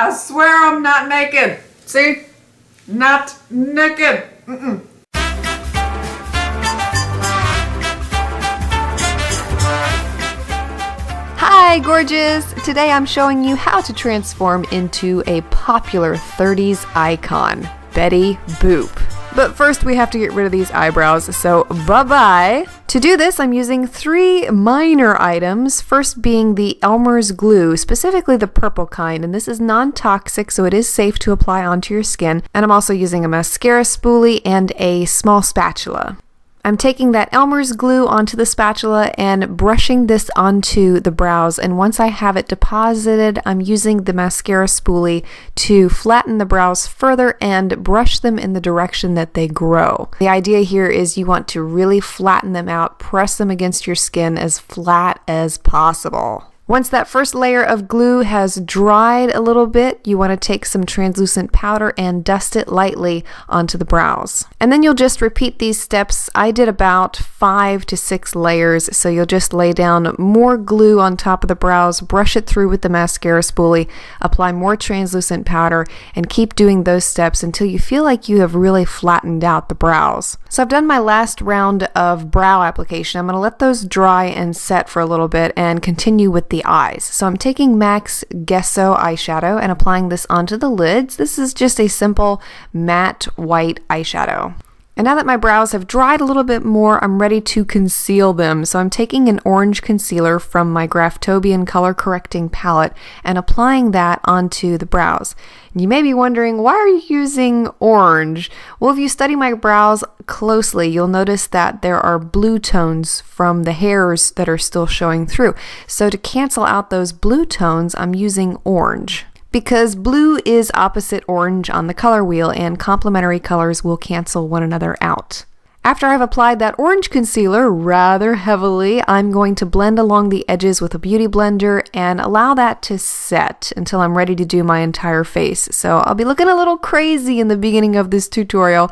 I swear I'm not naked. See? Not naked. Mm-mm. Hi gorgeous! Today I'm showing you how to transform into a popular 30s icon, Betty Boop. But first we have to get rid of these eyebrows, so bye-bye! To do this, I'm using 3 minor items, first being the Elmer's glue, specifically the purple kind, and this is non-toxic, so it is safe to apply onto your skin. And I'm also using a mascara spoolie and a small spatula. I'm taking that Elmer's glue onto the spatula and brushing this onto the brows, and once I have it deposited, I'm using the mascara spoolie to flatten the brows further and brush them in the direction that they grow. The idea here is you want to really flatten them out, press them against your skin as flat as possible. Once that first layer of glue has dried a little bit, you want to take some translucent powder and dust it lightly onto the brows. And then you'll just repeat these steps. I did about 5 to 6 layers, so you'll just lay down more glue on top of the brows, brush it through with the mascara spoolie, apply more translucent powder, and keep doing those steps until you feel like you have really flattened out the brows. So I've done my last round of brow application. I'm going to let those dry and set for a little bit and continue with the eyes. So I'm taking MAC's Gesso eyeshadow and applying this onto the lids. This is just a simple matte white eyeshadow. And now that my brows have dried a little bit more, I'm ready to conceal them. So I'm taking an orange concealer from my Graftobian color correcting palette and applying that onto the brows. And you may be wondering, why are you using orange? Well, if you study my brows closely, you'll notice that there are blue tones from the hairs that are still showing through. So to cancel out those blue tones, I'm using orange. Because blue is opposite orange on the color wheel and complementary colors will cancel one another out. After I've applied that orange concealer rather heavily, I'm going to blend along the edges with a beauty blender and allow that to set until I'm ready to do my entire face. So I'll be looking a little crazy in the beginning of this tutorial,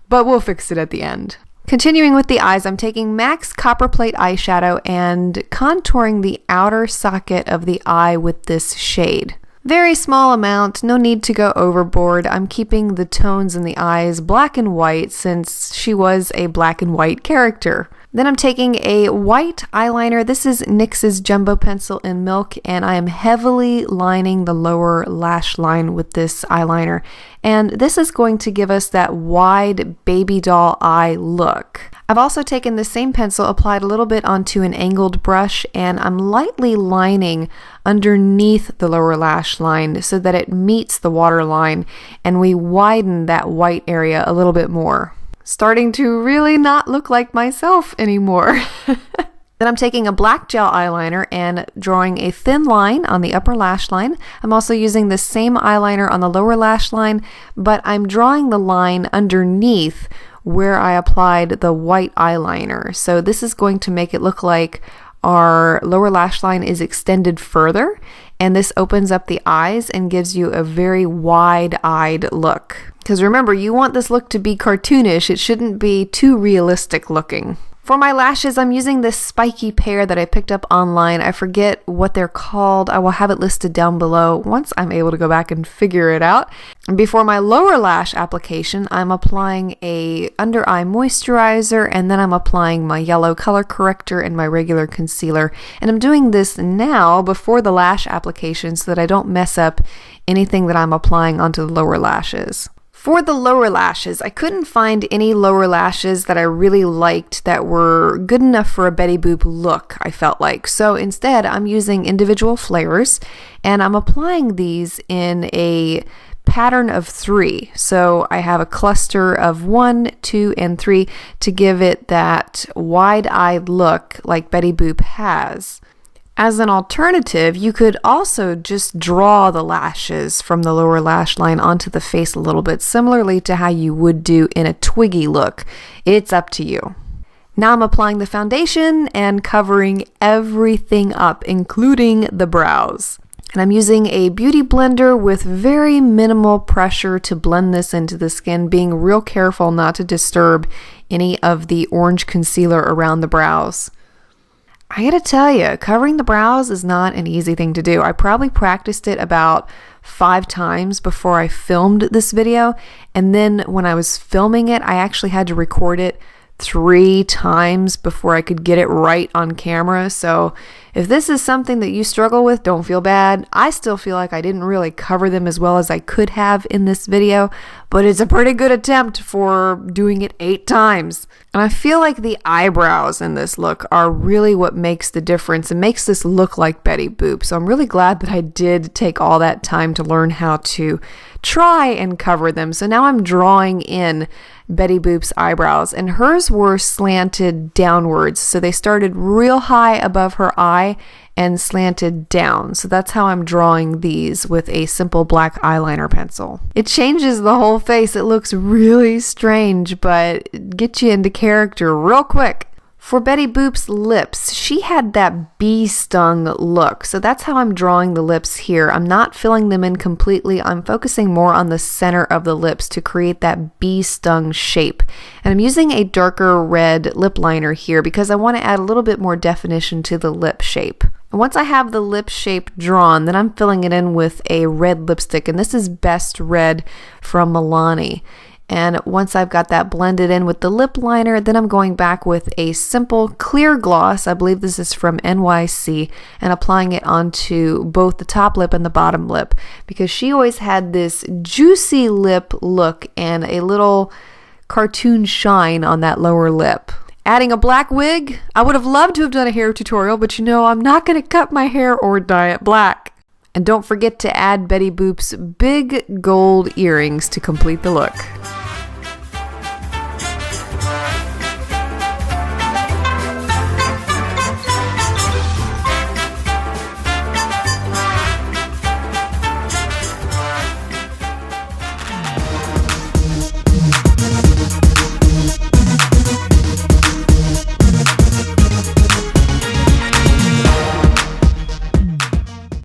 but we'll fix it at the end. Continuing with the eyes, I'm taking MAC's Copperplate eyeshadow and contouring the outer socket of the eye with this shade. Very small amount, no need to go overboard. I'm keeping the tones in the eyes black and white since she was a black and white character. Then I'm taking a white eyeliner. This is NYX's Jumbo Pencil in Milk, and I am heavily lining the lower lash line with this eyeliner. And this is going to give us that wide baby doll eye look. I've also taken the same pencil, applied a little bit onto an angled brush, and I'm lightly lining underneath the lower lash line so that it meets the waterline and we widen that white area a little bit more. Starting to really not look like myself anymore. Then I'm taking a black gel eyeliner and drawing a thin line on the upper lash line. I'm also using the same eyeliner on the lower lash line, but I'm drawing the line underneath where I applied the white eyeliner. So this is going to make it look like our lower lash line is extended further, and this opens up the eyes and gives you a very wide-eyed look. Because remember, you want this look to be cartoonish. It shouldn't be too realistic looking. For my lashes, I'm using this spiky pair that I picked up online. I forget what they're called. I will have it listed down below once I'm able to go back and figure it out. And before my lower lash application, I'm applying a under eye moisturizer, and then I'm applying my yellow color corrector and my regular concealer. And I'm doing this now before the lash application so that I don't mess up anything that I'm applying onto the lower lashes. For the lower lashes, I couldn't find any lower lashes that I really liked that were good enough for a Betty Boop look, I felt like. So instead, I'm using individual flares, and I'm applying these in a pattern of 3. So I have a cluster of 1, 2, and 3 to give it that wide-eyed look like Betty Boop has. As an alternative, you could also just draw the lashes from the lower lash line onto the face a little bit, similarly to how you would do in a Twiggy look. It's up to you. Now I'm applying the foundation and covering everything up, including the brows. And I'm using a beauty blender with very minimal pressure to blend this into the skin, being real careful not to disturb any of the orange concealer around the brows. I gotta tell you, covering the brows is not an easy thing to do. I probably practiced it about 5 times before I filmed this video, and then when I was filming it, I actually had to record it 3 times before I could get it right on camera. So if this is something that you struggle with, don't feel bad. I still feel like I didn't really cover them as well as I could have in this video, but it's a pretty good attempt for doing it 8 times. And I feel like the eyebrows in this look are really what makes the difference and makes this look like Betty Boop. So I'm really glad that I did take all that time to learn how to try and cover them. So now I'm drawing in Betty Boop's eyebrows, and hers were slanted downwards. So they started real high above her eye and slanted down. So that's how I'm drawing these with a simple black eyeliner pencil. It changes the whole face. It looks really strange, but it gets you into character real quick. For Betty Boop's lips, she had that bee-stung look, so that's how I'm drawing the lips here. I'm not filling them in completely. I'm focusing more on the center of the lips to create that bee-stung shape. And I'm using a darker red lip liner here because I want to add a little bit more definition to the lip shape. And once I have the lip shape drawn, then I'm filling it in with a red lipstick, and this is Best Red from Milani. And once I've got that blended in with the lip liner, then I'm going back with a simple clear gloss. I believe this is from NYC, and applying it onto both the top lip and the bottom lip because she always had this juicy lip look and a little cartoon shine on that lower lip. Adding a black wig, I would have loved to have done a hair tutorial, but you know I'm not going to cut my hair or dye it black. And don't forget to add Betty Boop's big gold earrings to complete the look.